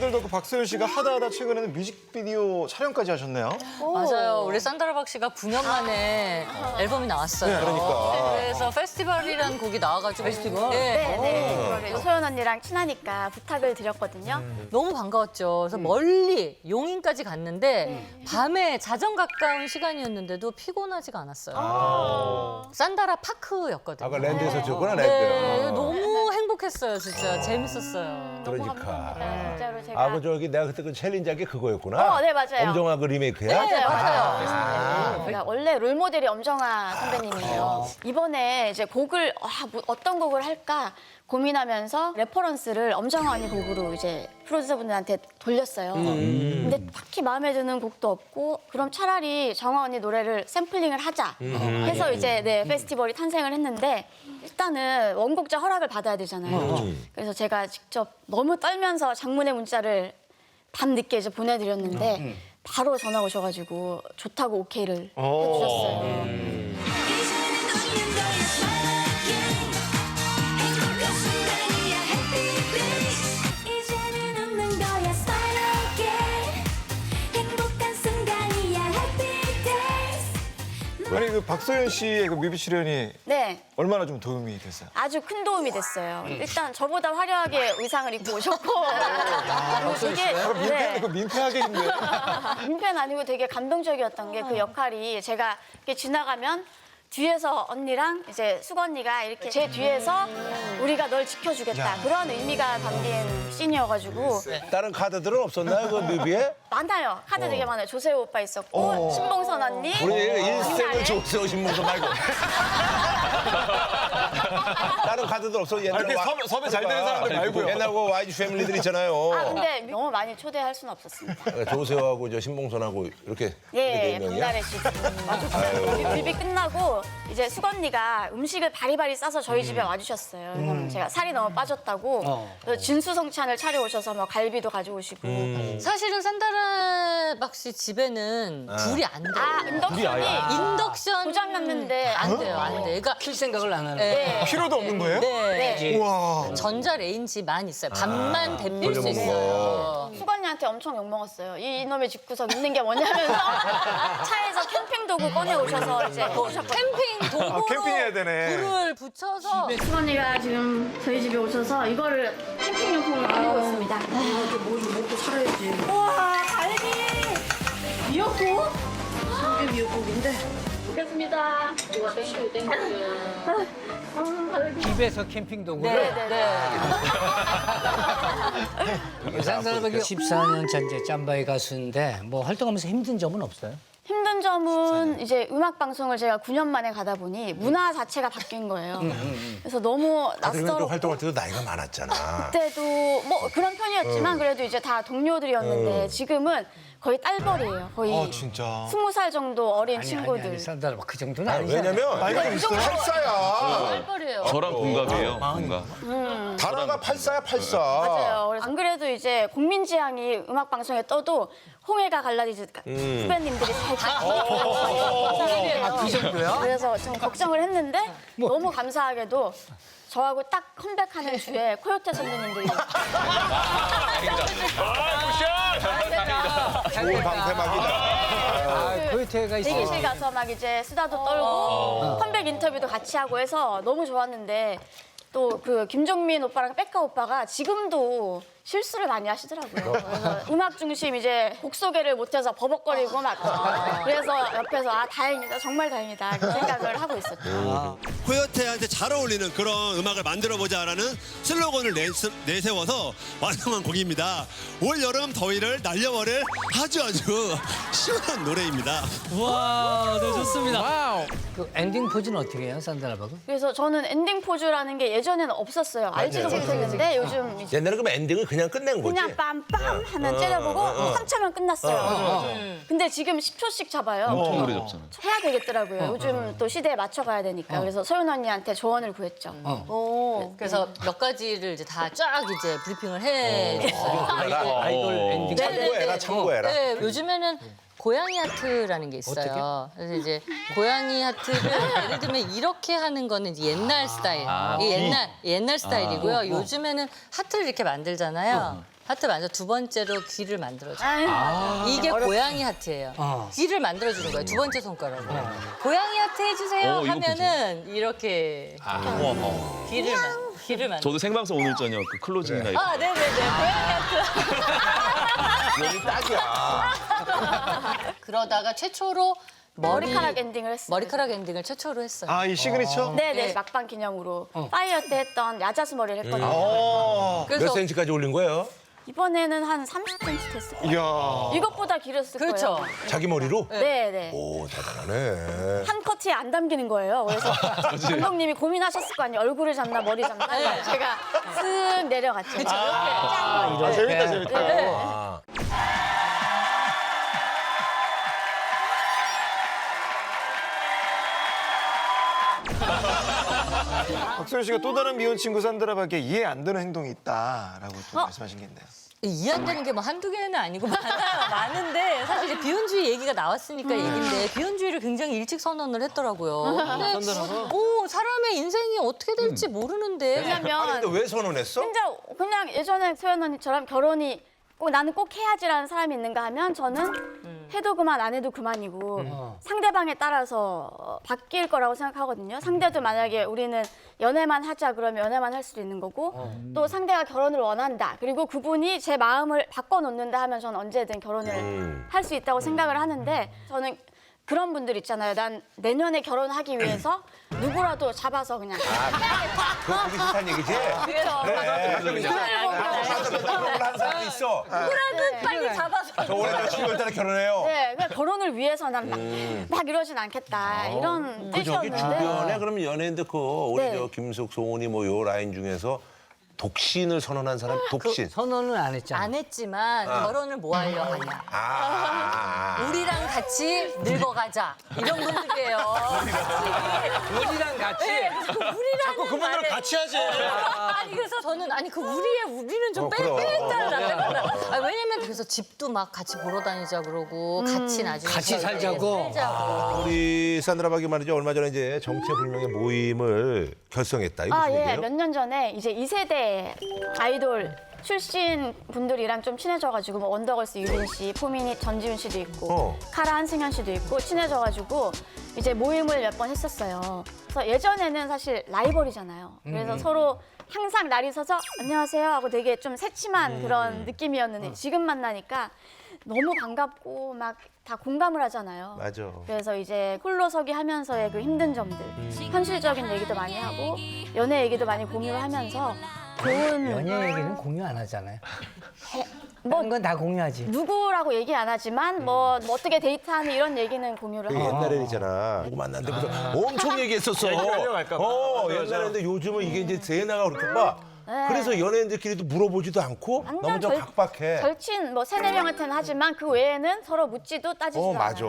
멤버들도 그 박소연 씨가 하다 최근에는 뮤직비디오 촬영까지 하셨네요. 맞아요. 우리 산드라박 씨가 9년 만에 앨범이 나왔어요. 네, 그러니까. 그래서 페스티벌이라는 곡이 나와가지고 페스티벌? 네. 소연 언니랑 친하니까 부탁을 드렸거든요. 너무 반가웠죠. 그래서 멀리 용인까지 갔는데 밤에 자정 가까운 시간이었는데도 피곤하지가 않았어요. 산다라 파크였거든요. 아까 랜드에서 줬구나, 네, 랜드. 너무 행복했어요, 진짜. 재밌었어요. 그러니까. 진짜로 제가. 아, 그 저기 내가 그때 그 챌린지 한 게 그거였구나. 네, 맞아요. 엄정화 그 리메이크야? 네, 맞아요. 제가 원래 롤 모델이 엄정화 선배님이에요. 이번에 이제 곡을 어떤 곡을 할까 고민하면서 레퍼런스를 엄정화 언니 곡으로 이제 프로듀서분들한테 돌렸어요. 근데 딱히 마음에 드는 곡도 없고 그럼 차라리 정화 언니 노래를 샘플링을 하자 해서 이제 페스티벌이 탄생을 했는데 일단은 원곡자 허락을 받아야 되잖아요. 그래서 제가 직접 너무 떨면서 장문의 문자를 밤늦게 이제 보내드렸는데 바로 전화 오셔가지고 좋다고 오케이를 해주셨어요. 아니 그 박소연 씨의 그 뮤비 출연이 네, 얼마나 좀 도움이 됐어요? 아주 큰 도움이 됐어요. 일단 저보다 화려하게 의상을 입고 오셨고 되게 그 민폐하게 했네. 민폐는 아니고 되게 감동적이었던 게 그 역할이 제가 이렇게 지나가면 뒤에서 언니랑 이제 수건 언니가 이렇게 제 뒤에서 우리가 널 지켜주겠다 그런 의미가 담긴 씬이어가지고 다른 카드들은 없었나요, 그 뮤비에? 많아요. 카드 되게 많아요. 조세호 오빠 있었고 신봉선 언니. 우리 이나래. 일생을 조세호 신문서 말고. 다른 카드들 없어. 옛날 이렇게 섭외 잘 되는 사람들 말고요. 옛날 그 YG 패밀리들 있잖아요. 근데 너무 많이 초대할 수는 없었습니다. 그러니까 조세호하고 저 신봉선하고 이렇게. 예, 네 명이야? 박나래 씨. 뮤비 끝나고 이제 수건니가 음식을 바리바리 싸서 저희 집에 와주셨어요. 왜냐면 제가 살이 너무 빠졌다고. 그래서 진수성찬을 차려오셔서 뭐 갈비도 가져오시고. 사실은 산다라박 씨 집에는 불이 안 돼요. 인덕션이 인덕션 고장났는데 안 돼요, 안 돼. 그러니까 킬 생각을 안 하는 네. 필요도 없는 거예요? 네. 우와. 전자 레인지만 있어요. 밥만 데필 수 있어요. 수건이한테 엄청 욕먹었어요. 이놈의 집구석 있는 게 뭐냐면서 차에서 캠핑 도구 꺼내 오셔서 이제 캠핑 도구로 캠핑해야 되네. 불을 붙여서 수건이가 지금 저희 집에 오셔서 이거를 캠핑용품을 꺼내고 있습니다. 이렇게 뭐 좀 먹고 살아야지. 우와, 갈비! 미역국? 이게 미역국인데. 먹겠습니다. 집에서 캠핑 도구를. 네. 산다라박이 14년 차 이제 짬바이 가수인데 뭐 활동하면서 힘든 점은 없어요? 힘든 점은 이제 음악 방송을 제가 9년 만에 가다 보니 문화 자체가 바뀐 거예요. 그래서 너무 그러면 또 낯설고 활동할 때도 나이가 많았잖아. 그때도 뭐 그런 편이었지만 그래도 이제 다 동료들이었는데 지금은 거의 딸벌이에요. 거의 진짜. 20살 정도 어린 친구들. 아니, 산다라박 그 정도는 아니, 아니잖아. 왜냐면 나이가 좀 있어요? 84야. 쌀벌이에요. 저랑 동갑이에요. 동갑. 다나가 84야, 84. 맞아요. 그래서 안 그래도 이제 국민지향이 음악 방송에 떠도 홍해가 갈라디즈 후배님들이 그 정도야? 그래서 좀 걱정을 했는데 너무 감사하게도 저하고 딱 컴백하는 주에 코요태 선배님들이 좋은 방패막이다. 아, 코요태가 있어. 대기실 가서 막 이제 수다도 떨고 컴백 인터뷰도 같이 하고 해서 너무 좋았는데 또 그 김종민 오빠랑 백가 오빠가 지금도 실수를 많이 하시더라고요. 그래서 음악 중심 이제 곡 소개를 못해서 버벅거리고 막 그래서 옆에서 다행이다 정말 다행이다 그 생각을 하고 있었죠. 코요테한테 잘 어울리는 그런 음악을 만들어보자라는 슬로건을 내세워서 완성한 곡입니다. 올 여름 더위를 날려버릴 아주 시원한 노래입니다. 와, 네, 좋습니다. 와우. 그 엔딩 포즈는 어떻게 해요, 산다라박은? 그래서 저는 엔딩 포즈라는 게 예전에는 없었어요. 알지도 못했는데 요즘 이제 옛날에 그럼 엔딩을 그냥 끝낸 거지? 그냥 빰빰 하면 째려보고 3초면 끝났어요. 근데 지금 10초씩 잡아요. 엄청 오래 잡잖아. 해야 되겠더라고요. 요즘 또 시대에 맞춰가야 되니까. 그래서 소연 언니한테 조언을 구했죠. 그래서 몇 가지를 이제 다 쫙 이제 브리핑을 해줬어요. 아이돌 엔딩. 참고해라, 참고해라. 네, 요즘에는 고양이 하트라는 게 있어요. 그래서 이제 고양이 하트를 예를 들면 이렇게 하는 거는 이제 옛날 스타일. 이게 옛날 스타일이고요. 요즘에는 하트를 이렇게 만들잖아요. 하트 만들어 두 번째로 귀를 만들어줘요. 이게 고양이 하트예요. 귀를 만들어주는 거예요. 두 번째 손가락으로. 고양이 하트 해주세요 이거 하면은 이렇게 귀를 만들어. 저도 생방송 오늘 저녁 그 클로징 라이브. 아, 네네네. 고양이 하트. 여기 딱이야. 그러다가 최초로 머리카락 엔딩을 했어요. 머리카락 엔딩을 최초로 했어요. 아, 이 시그니처? 네네, 네. 막방 기념으로 파이어 때 했던 야자수 머리를 했거든요. 몇 그래서 센치까지 올린 거예요? 이번에는 한 30cm 됐을 거예요. 이야. 이것보다 길었을 그렇죠. 거예요. 자기 머리로? 네네. 오, 대단하네. 한 커트에 안 담기는 거예요. 그래서 감독님이 고민하셨을 거 아니에요. 얼굴을 잡나 머리 잡나. 제가 슥 내려갔죠. 아, 재밌다, 재밌다. 아. 박소연 씨가 또 다른 미혼 친구 산드라에게 이해 안 되는 행동이 있다라고 또 말씀하신 게 있네요. 이해 안 되는 게 뭐 한두 개는 아니고 많은데 사실 이제 비혼주의 얘기가 나왔으니까 얘기인데 비혼주의를 굉장히 일찍 선언을 했더라고요. 근데 사람의 인생이 어떻게 될지 모르는데 아니, 왜냐면 근데 왜 선언했어? 진짜 그냥 예전에 소연 언니처럼 결혼이 꼭 나는 꼭 해야지라는 사람이 있는가 하면 저는 해도 그만 안 해도 그만이고 상대방에 따라서 바뀔 거라고 생각하거든요. 상대도 만약에 우리는 연애만 하자 그러면 연애만 할 수도 있는 거고 또 상대가 결혼을 원한다. 그리고 그분이 제 마음을 바꿔놓는다 하면 저는 언제든 결혼을 할 수 있다고 생각을 하는데 저는 그런 분들 있잖아요. 난 내년에 결혼하기 위해서 누구라도 잡아서 그냥 그거 보기 싫다는 얘기지? 그렇죠. 결혼을 한 사람도 있어. 누구라도 빨리 잡아서 저 올해 저 12월 달에 결혼해요. 네, 그러니까 결혼을 위해서 난 막 이러진 않겠다 이런 그 저기 뜻이었는데 주변에 그럼 연예인들 우리 네. 저 김숙, 송은이 뭐 요 라인 중에서 독신을 선언한 사람 독신. 선언은 안 했잖아. 안 했지만 결혼을 뭐 하려 하냐. 아. 우리랑 같이 늙어가자. 이런 분들이에요. 우리랑 같이. 자꾸 그분들은 같이 하지. 아니 그래서 저는 우리는 좀 그럼. 빼있다는 생각을. 왜냐면 그래서 집도 막 같이 보러 다니자 그러고 같이 나중에 같이 살자고. 우리 산드라 박이 말이죠. 얼마 전에 이제 정체불명의 모임을 결성했다. 이거 무슨 예, 얘기예요? 몇 년 전에 이제 2세대 아이돌 출신 분들이랑 좀 친해져가지고 뭐 원더걸스 유린 씨, 포미닛 전지훈 씨도 있고 카라 한승현 씨도 있고 친해져가지고 이제 모임을 몇 번 했었어요. 그래서 예전에는 사실 라이벌이잖아요. 그래서 서로 항상 날이 서서 안녕하세요 하고 되게 좀 새침한 그런 느낌이었는데 지금 만나니까 너무 반갑고 막 다 공감을 하잖아요. 맞아. 그래서 이제 홀로서기 하면서의 그 힘든 점들, 현실적인 얘기도 많이 하고 연애 얘기도 많이 공유를 하면서 좋은 연애 얘기는 공유 안 하잖아요. 뭐 다른 건 다 공유하지. 누구라고 얘기 안 하지만 뭐 어떻게 데이트하는 이런 얘기는 공유를 그게 하고 옛날에 있잖아. 누구 만났는데 무슨 엄청 얘기했었어. 끌려갈까 봐. 옛날에는 요즘은 이게 이제 세나가 그렇게 봐. 네. 그래서 연예인들끼리도 물어보지도 않고 너무 완전 좀 각박해. 절친 뭐 세네 명한테는 하지만 그 외에는 서로 묻지도 따지지도 않아요. 맞아.